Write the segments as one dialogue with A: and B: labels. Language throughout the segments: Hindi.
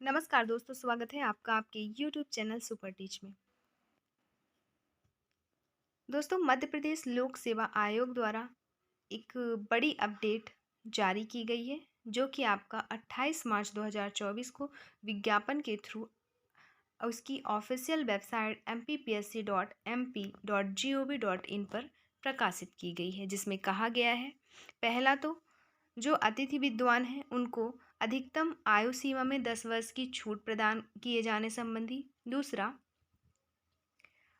A: नमस्कार दोस्तों, स्वागत है आपका आपके YouTube चैनल सुपर टीच में। दोस्तों, मध्य प्रदेश लोक सेवा आयोग द्वारा एक बड़ी अपडेट जारी की गई है, जो कि आपका 28 मार्च 2024 को विज्ञापन के थ्रू उसकी ऑफिशियल वेबसाइट mpsc.mp.gov.in पर प्रकाशित की गई है, जिसमें कहा गया है, पहला तो जो अतिथि विद्वान हैं उनको अधिकतम आयु सीमा में 10 वर्ष की छूट प्रदान किए जाने संबंधी। दूसरा,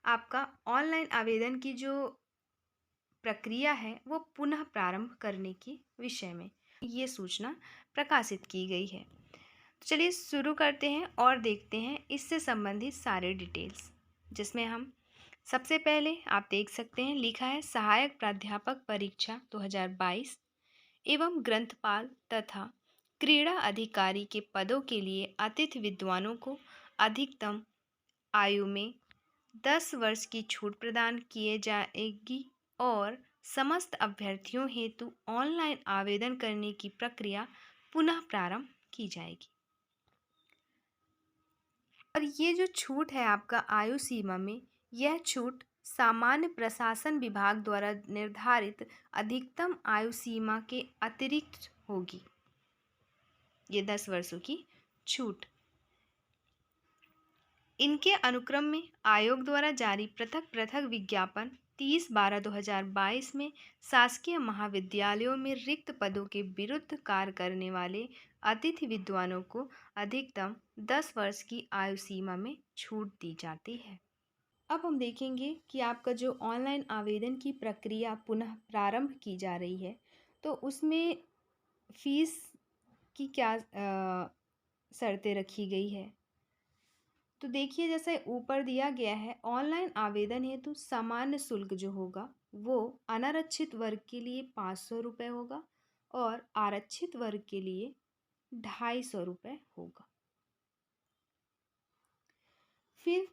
A: आपका ऑनलाइन आवेदन की जो प्रक्रिया है वो पुनः प्रारंभ करने के विषय में ये सूचना प्रकाशित की गई है। तो चलिए शुरू करते हैं और देखते हैं इससे संबंधित सारे डिटेल्स, जिसमें हम सबसे पहले आप देख सकते हैं लिखा है सहायक प्राध्यापक परीक्षा 2022 एवं ग्रंथपाल तथा क्रीड़ा अधिकारी के पदों के लिए अतिथि विद्वानों को अधिकतम आयु में 10 वर्ष की छूट प्रदान किए जाएगी और समस्त अभ्यर्थियों हेतु ऑनलाइन आवेदन करने की प्रक्रिया पुनः प्रारंभ की जाएगी। और ये जो छूट है आपका आयु सीमा में, यह छूट सामान्य प्रशासन विभाग द्वारा निर्धारित अधिकतम आयु सीमा के अतिरिक्त होगी। ये 10 वर्षों की छूट इनके अनुक्रम में आयोग द्वारा जारी पृथक पृथक विज्ञापन 30/12/2022 में शासकीय महाविद्यालयों में रिक्त पदों के विरुद्ध कार्य करने वाले अतिथि विद्वानों को अधिकतम 10 वर्ष की आयु सीमा में छूट दी जाती है। अब हम देखेंगे कि आपका जो ऑनलाइन आवेदन की प्रक्रिया पुनः प्रारंभ की जा रही है, तो उसमें फीस की क्या शर्तें रखी गई है। तो देखिए, जैसे ऊपर दिया गया है, ऑनलाइन आवेदन हेतु सामान्य शुल्क जो होगा वो अनारक्षित वर्ग के लिए 500 रुपये होगा और आरक्षित वर्ग के लिए 250 रुपये होगा। फिर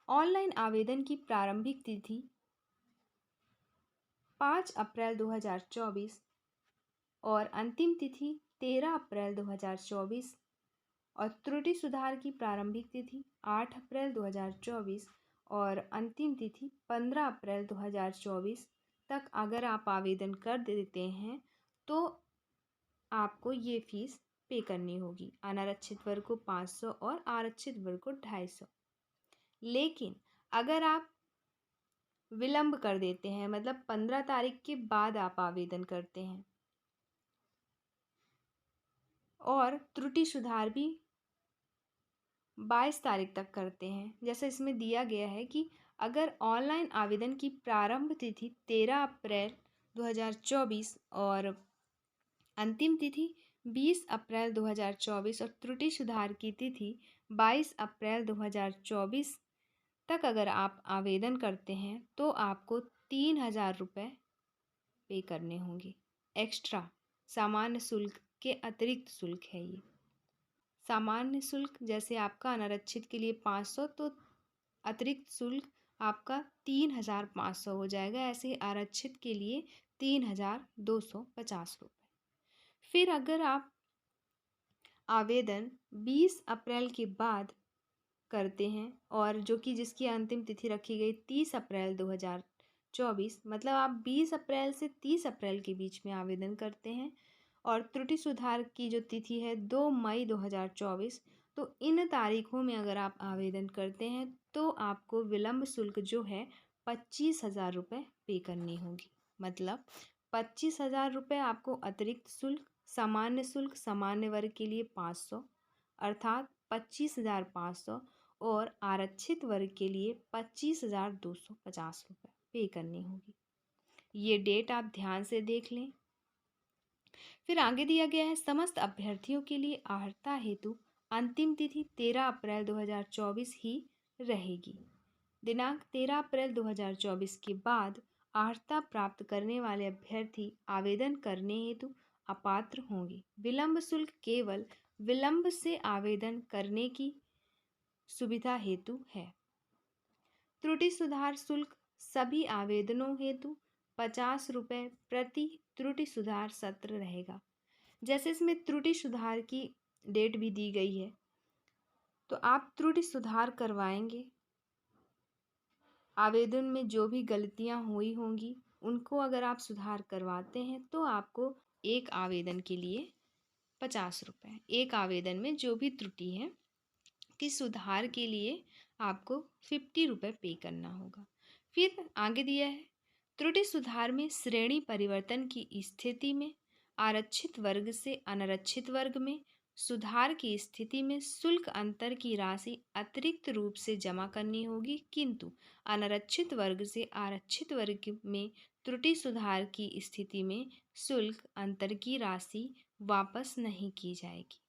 A: ऑनलाइन आवेदन की प्रारंभिक तिथि 5 अप्रैल 2024 और अंतिम तिथि 13 अप्रैल 2024 और त्रुटि सुधार की प्रारंभिक तिथि 8 अप्रैल 2024 और अंतिम तिथि 15 अप्रैल 2024 तक अगर आप आवेदन कर देते हैं तो आपको ये फीस पे करनी होगी। अनारक्षित वर्ग को 500 और आरक्षित वर्ग को 250। लेकिन अगर आप विलंब कर देते हैं, मतलब 15 तारीख के बाद आप आवेदन करते हैं और त्रुटि सुधार भी 22 तारीख तक करते हैं, जैसे इसमें दिया गया है कि अगर ऑनलाइन आवेदन की प्रारंभ तिथि 13 अप्रैल 2024 और अंतिम तिथि 20 अप्रैल 2024 और त्रुटि सुधार की तिथि 22 अप्रैल 2024 तक अगर आप आवेदन करते हैं तो आपको 3000 रुपये पे करने होंगे। एक्स्ट्रा सामान्य शुल्क के अतिरिक्त शुल्क है ये। सामान्य शुल्क जैसे आपका अनारक्षित के लिए 500, तो अतिरिक्त शुल्क आपका 3500 हो जाएगा। ऐसे ही आरक्षित के लिए 3250 रुपये। फिर अगर आप आवेदन 20 अप्रैल के बाद करते हैं और जो कि जिसकी अंतिम तिथि रखी गई 30 अप्रैल 2024, मतलब आप 20 अप्रैल से 30 अप्रैल के बीच में आवेदन करते हैं और त्रुटि सुधार की जो तिथि है 2 मई 2024, तो इन तारीखों में अगर आप आवेदन करते हैं तो आपको विलंब शुल्क जो है 25,000 रुपये पे करनी होगी। मतलब 25,000 रुपये आपको अतिरिक्त शुल्क, सामान्य शुल्क सामान्य वर्ग के लिए 500 अर्थात 25,500 और आरक्षित वर्ग के लिए 25,250 रुपये पे करनी होगी। ये डेट आप ध्यान से देख लें। फिर आगे दिया गया है समस्त अभ्यर्थियों के लिए अर्हता हेतु अंतिम तिथि 13 अप्रैल 2024 ही रहेगी। दिनांक 13 अप्रैल 2024 के बाद अर्हता प्राप्त करने वाले अभ्यर्थी आवेदन करने हेतु अपात्र होंगे। विलंब शुल्क केवल विलंब से आवेदन करने की सुविधा हेतु है। त्रुटि सुधार शुल्क सभी आवेदनों हेतु 50 रुपये प्रति त्रुटि सुधार सत्र रहेगा। जैसे इसमें त्रुटि सुधार की डेट भी दी गई है। तो आप त्रुटि सुधार करवाएंगे। आवेदन में जो भी गलतियां हुई होंगी उनको अगर आप सुधार करवाते हैं तो आपको एक आवेदन के लिए 50 रुपये, एक आवेदन में जो भी त्रुटि है कि सुधार के लिए आपको 50 रुपये पे करना होगा। फिर आगे दिया है, त्रुटि सुधार में श्रेणी परिवर्तन की स्थिति में आरक्षित वर्ग से अनारक्षित वर्ग में सुधार की स्थिति में शुल्क अंतर की राशि अतिरिक्त रूप से जमा करनी होगी, किंतु अनारक्षित वर्ग से आरक्षित वर्ग में त्रुटि सुधार की स्थिति में शुल्क अंतर की राशि वापस नहीं की जाएगी।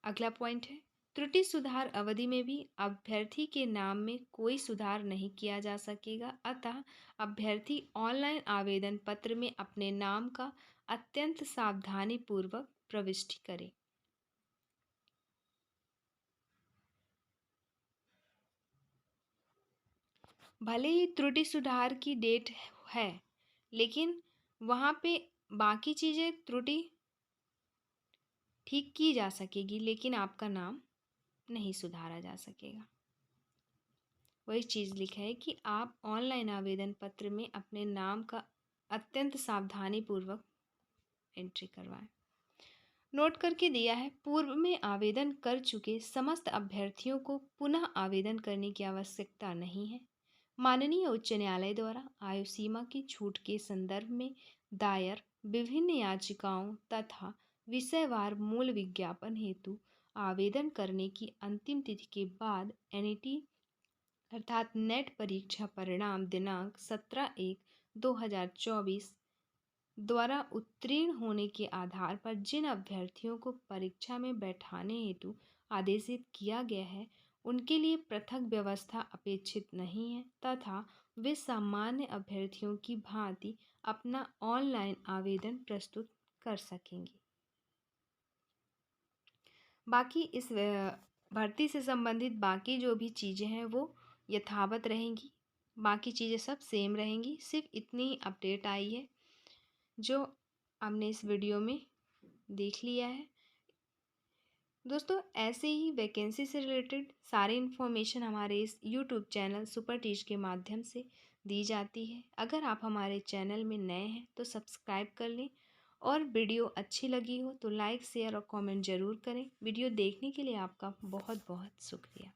A: अगला पॉइंट है, त्रुटि सुधार अवधि में भी अभ्यर्थी के नाम में कोई सुधार नहीं किया जा सकेगा, अतः अभ्यर्थी ऑनलाइन आवेदन पत्र में अपने नाम का अत्यंत सावधानी पूर्वक प्रविष्टि करे। भले ही त्रुटि सुधार की डेट है, लेकिन वहाँ पे बाकी चीज़ें त्रुटि ठीक की जा सकेगी, लेकिन आपका नाम नहीं सुधारा जा सकेगा। वही चीज़ लिखा है कि आप ऑनलाइन आवेदन पत्र में अपने नाम का अत्यंत सावधानी पूर्वक एंट्री करवाएं। नोट करके दिया है, पूर्व में आवेदन कर चुके समस्त अभ्यर्थियों को पुनः आवेदन करने की आवश्यकता नहीं है। माननीय उच्च न्यायालय द्वारा आयु सीमा की छूट के संदर्भ में दायर विभिन्न याचिकाओं तथा विषयवार मूल विज्ञापन हेतु आवेदन करने की अंतिम तिथि के बाद एनईटी अर्थात नेट परीक्षा परिणाम दिनांक 17/1/2024 द्वारा उत्तीर्ण होने के आधार पर जिन अभ्यर्थियों को परीक्षा में बैठाने हेतु आदेशित किया गया है उनके लिए पृथक व्यवस्था अपेक्षित नहीं है तथा वे सामान्य अभ्यर्थियों की भांति अपना ऑनलाइन आवेदन प्रस्तुत कर सकेंगे। बाकी इस भर्ती से संबंधित बाकी जो भी चीज़ें हैं वो यथावत रहेंगी, बाकी चीज़ें सब सेम रहेंगी। सिर्फ इतनी अपडेट आई है जो हमने इस वीडियो में देख लिया है। दोस्तों, ऐसे ही वैकेंसी से रिलेटेड सारी इन्फॉर्मेशन हमारे इस यूट्यूब चैनल सुपर टीच के माध्यम से दी जाती है। अगर आप हमारे चैनल में नए हैं तो सब्सक्राइब कर लें और वीडियो अच्छी लगी हो तो लाइक शेयर और कमेंट ज़रूर करें। वीडियो देखने के लिए आपका बहुत बहुत शुक्रिया।